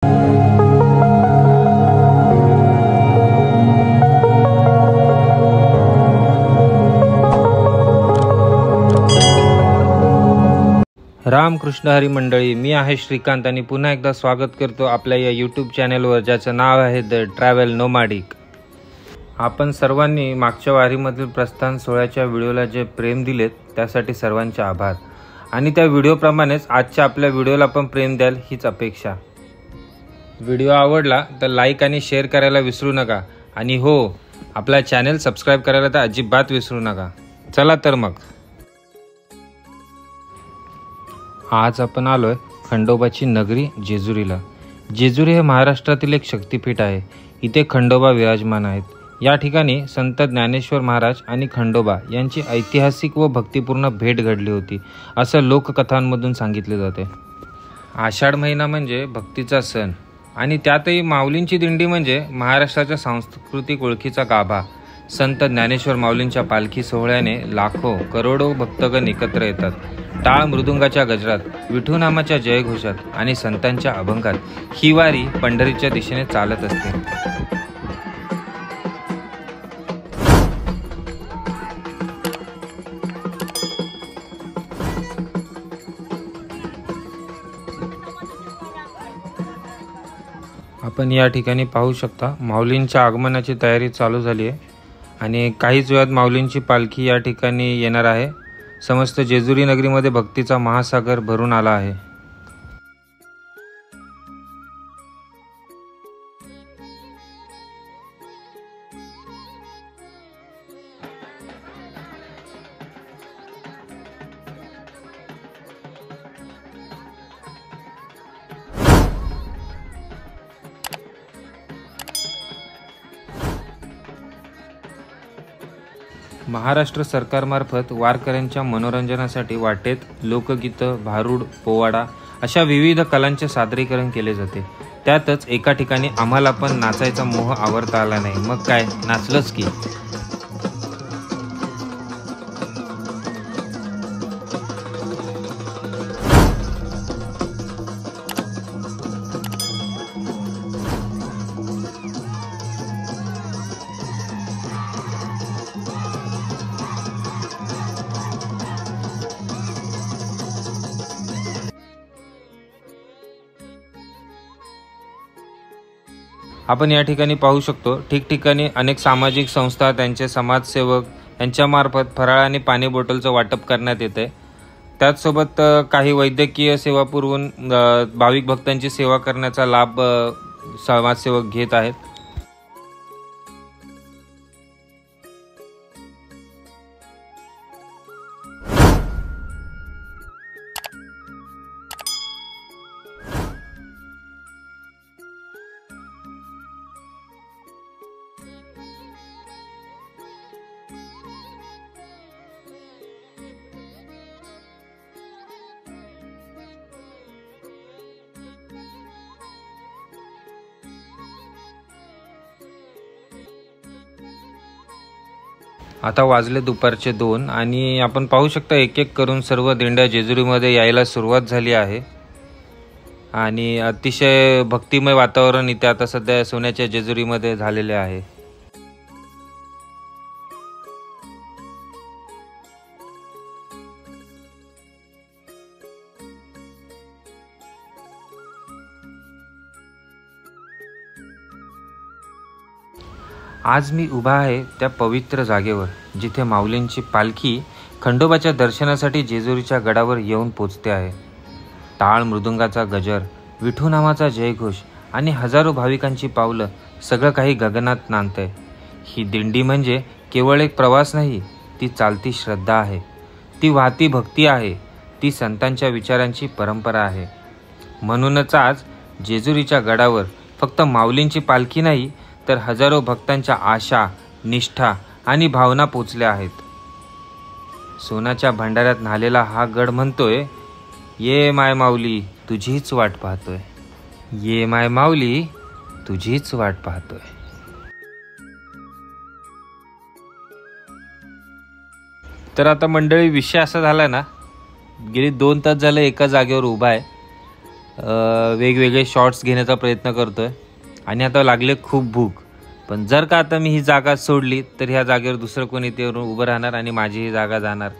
रामकृष्ण हरी मंडळी, मी आहे श्रीकांत आणि पुन्हा एकदा स्वागत करतो आपल्या या यूट्यूब चॅनलवर, ज्याचं नाव आहे द ट्रॅव्हल नोमॅडिक. आपण सर्वांनी मागच्या वारीमधील प्रस्थान सोहळ्याच्या व्हिडिओला जे प्रेम दिलेत त्यासाठी सर्वांचे आभार. आणि त्या व्हिडिओप्रमाणेच आजच्या आपल्या व्हिडिओला पण प्रेम द्याल हीच अपेक्षा. व्हिडिओ आवडला तर लाईक आणि शेअर करायला विसरू नका. आणि हो, आपला चॅनल सबस्क्राईब करायला तर अजिबात विसरू नका. चला तर मग, आज आपण आलोय खंडोबाची नगरी जेजुरीला. जेजुरी हे महाराष्ट्रातील एक शक्तिपीठ आहे. इथे खंडोबा विराजमान आहेत. या ठिकाणी संत ज्ञानेश्वर महाराज आणि खंडोबा यांची ऐतिहासिक व भक्तिपूर्ण भेट घडली होती असं लोककथांमधून सांगितले जाते. आषाढ महिना म्हणजे भक्तीचा सण आणि त्यातही माऊलींची दिंडी म्हणजे महाराष्ट्राच्या सांस्कृतिक ओळखीचा गाभा. संत ज्ञानेश्वर माऊलींच्या पालखी सोहळ्याने लाखो करोडो भक्तगण एकत्र येतात. टाळ मृदुंगाच्या गजरात, विठू नामाच्या जयघोषात आणि संतांच्या अभंगात ही वारी पंढरीच्या दिशेने चालत असते. आपण या ठिकाणी पाहू शकता माऊलींच्या आगमनाची तयारी चालू झाली आहे आणि काहीच वेळात माऊलींची पालखी या ठिकाणी येणार आहे. समस्त जेजुरी नगरीमध्ये भक्तीचा महासागर भरून आला आहे. महाराष्ट्र सरकारमार्फत वारकऱ्यांच्या मनोरंजनासाठी वाटेत लोकगीतं, भारूड, पोवाडा अशा विविध कलांचे सादरीकरण केले जाते. त्यातच एका ठिकाणी आम्हाला पण नाचायचा मोह आवरता आला नाही. मग काय, नाचलंच की. आपण या ठिकाणी पाहू शकतो ठिकठिकाणी अनेक सामाजिक संस्था, त्यांचे समाजसेवक यांच्यामार्फत फराळ आणि पाणी बॉटलचं वाटप करण्यात येते. त्याचसोबत काही वैद्यकीय सेवा पुरवून भाविक भक्तांची सेवा करण्याचा लाभ समाजसेवक घेत आहेत. आता वाजले दुपारचे 2 आणि आपण पाहू शकता एक एक करून सर्व दिंड्या जेजुरीमध्ये यायला सुरुवात झाली आहे. आणि अतिशय भक्तिमय वातावरण इथे आता सध्या सोन्याच्या जेजुरीमध्ये झालेले आहे. आज मी उभा आहे त्या पवित्र जागेवर जिथे माऊलींची पालखी खंडोबाच्या दर्शनासाठी जेजुरीच्या गडावर येऊन पोचते आहे. टाळ मृदुंगाचा गजर, विठू नामाचा जयघोष आणि हजारो भाविकांची पावलं, सगळं काही गगनात नांदतंय. ही दिंडी म्हणजे केवळ एक प्रवास नाही, ती चालती श्रद्धा आहे, ती वाहती भक्ती आहे, ती संतांच्या विचारांची परंपरा आहे. म्हणूनच आज जेजुरीच्या गडावर फक्त माऊलींची पालखी नाही तर हजारो भक्तांच्या आशा, निष्ठा आणि भावना पोचल्या आहेत. सोन्याच्या भंडाऱ्यात न्हालेला हा गड म्हणतोय, ये माय माऊली तुझीच वाट पाहतोय, ये माय माऊली तुझीच वाट पाहतोय. तर आता मंडळी विषय असा झाला ना, गेली 2 तास झाले एका जागेवर उभा आहे. वेगवेगळे शॉट्स घेण्याचा प्रयत्न करतो आहे आणि आता लागले खूप भूक. पण जर का आता मी ही जागा सोडली तर ह्या जागेवर दुसरं कोणी ते उभं राहणार आणि माझी ही जागा जाणार.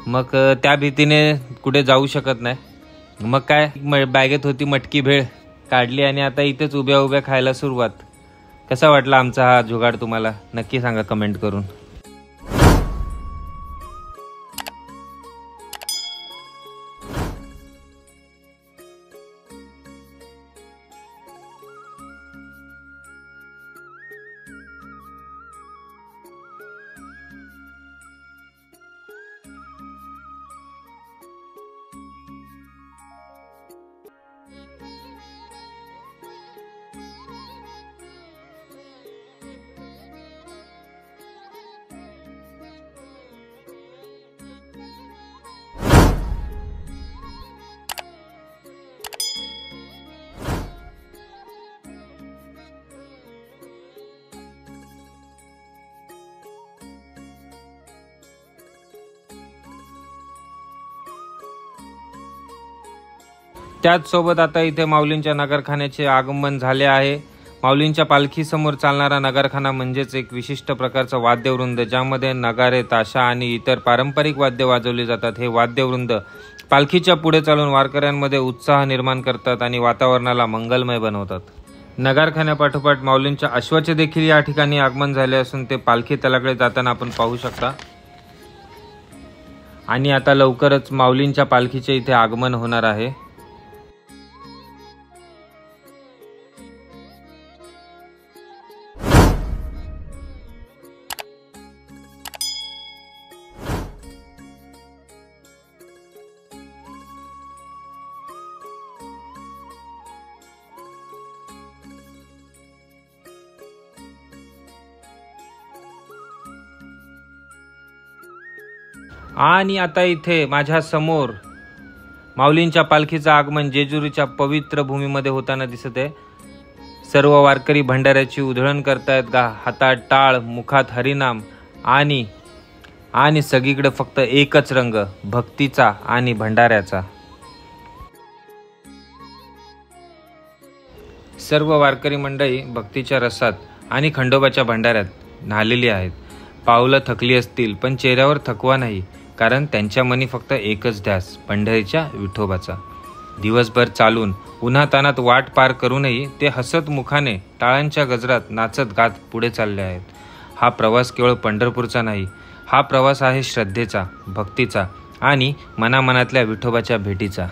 मग त्या भीतीने कुठे जाऊ शकत नाही. मग काय, बॅगेत होती मटकी भेळ काढली आणि आता इथेच उभ्या उभ्या खायला सुरुवात. कसा वाटला आमचा हा जुगाड तुम्हाला नक्की सांगा कमेंट करून. त्याचसोबत आता इथे माऊलींच्या नगरखान्याचे आगमन झाले आहे. माऊलींच्या पालखीसमोर चालणारा नगरखाना म्हणजेच एक विशिष्ट प्रकारचा वाद्यवृंद, ज्यामध्ये नगारे, ताशा आणि इतर पारंपरिक वाद्य वाजवली जातात. हे वाद्यवृंद पालखीच्या पुढे चालून वारकऱ्यांमध्ये उत्साह निर्माण करतात आणि वातावरणाला मंगलमय बनवतात. नगरखान्यापाठोपाठ माऊलींच्या अश्वाचे देखील या ठिकाणी आगमन झाले असून ते पालखी तलाकडे जाताना आपण पाहू शकता. आणि आता लवकरच माऊलींच्या पालखीचे इथे आगमन होणार आहे. आणि आता इथे माझ्या समोर माऊलींच्या पालखीचं आगमन जेजुरीच्या पवित्र भूमीमध्ये होताना दिसत आहे. सर्व वारकरी भंडाऱ्याची उधळण करतायत. हातात टाळ, मुखात हरिनाम आणि सगळीकडे फक्त एकच रंग, भक्तीचा आणि भंडाऱ्याचा. सर्व वारकरी मंडळी भक्तीच्या रसात आणि खंडोबाच्या भंडाऱ्यात न्हालेली आहेत. पावलं थकली असतील पण चेहऱ्यावर थकवा नाही, कारण त्यांच्या मनी फक्त एकच ध्यास, पंढरीच्या विठोबाचा. दिवसभर चालून उन्हातानात वाट पार करूनही ते हसत मुखाने टाळांच्या गजरात नाचत गात पुढे चालले आहेत. हा प्रवास केवळ पंढरपूरचा नाही, हा प्रवास आहे श्रद्धेचा, भक्तीचा आणि मनामनातल्या विठोबाच्या भेटीचा.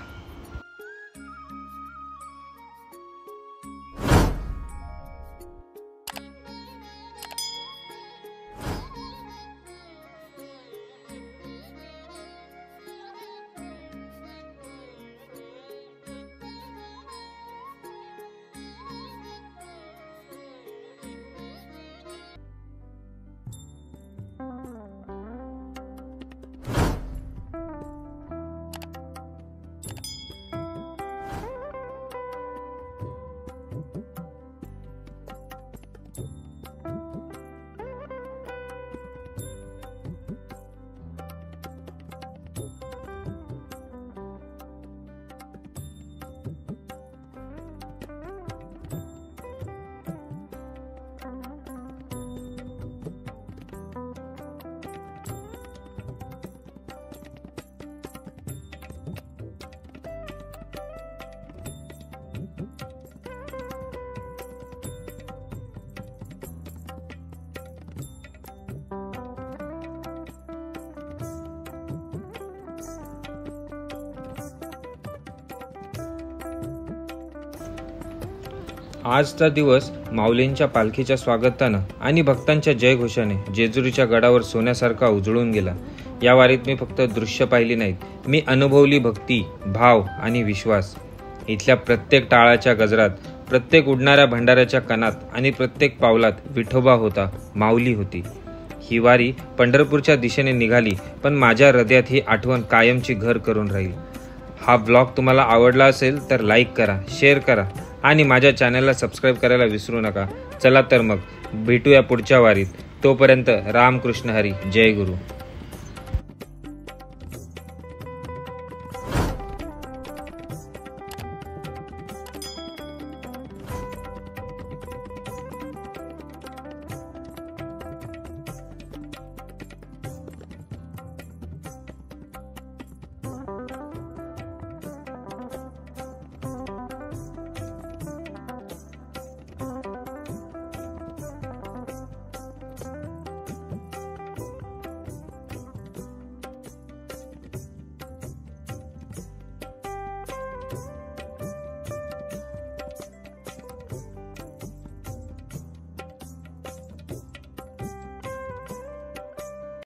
आजचा दिवस माऊलींच्या पालखीच्या स्वागतानं आणि भक्तांच्या जयघोषाने जेजुरीच्या गडावर सोन्यासारखा उजळून गेला. या वारीत मी फक्त दृश्य पाहिली नाहीत, मी अनुभवली भक्ती, भाव आणि विश्वास. इथल्या प्रत्येक टाळाच्या गजरात, प्रत्येक उडणाऱ्या भंडाऱ्याच्या कणात आणि प्रत्येक पावलात विठोबा होता, माऊली होती. ही वारी पंढरपूरच्या दिशेने निघाली, पण माझ्या हृदयात ही आठवण कायमची घर करून राहील. हा ब्लॉग तुम्हाला आवडला असेल तर लाईक करा, शेअर करा आणि माझ्या चॅनलला सबस्क्राईब करायला विसरू नका. चला तर मग भेटूया पुढच्या वारीत. तोपर्यंत रामकृष्ण हरी, जय गुरु.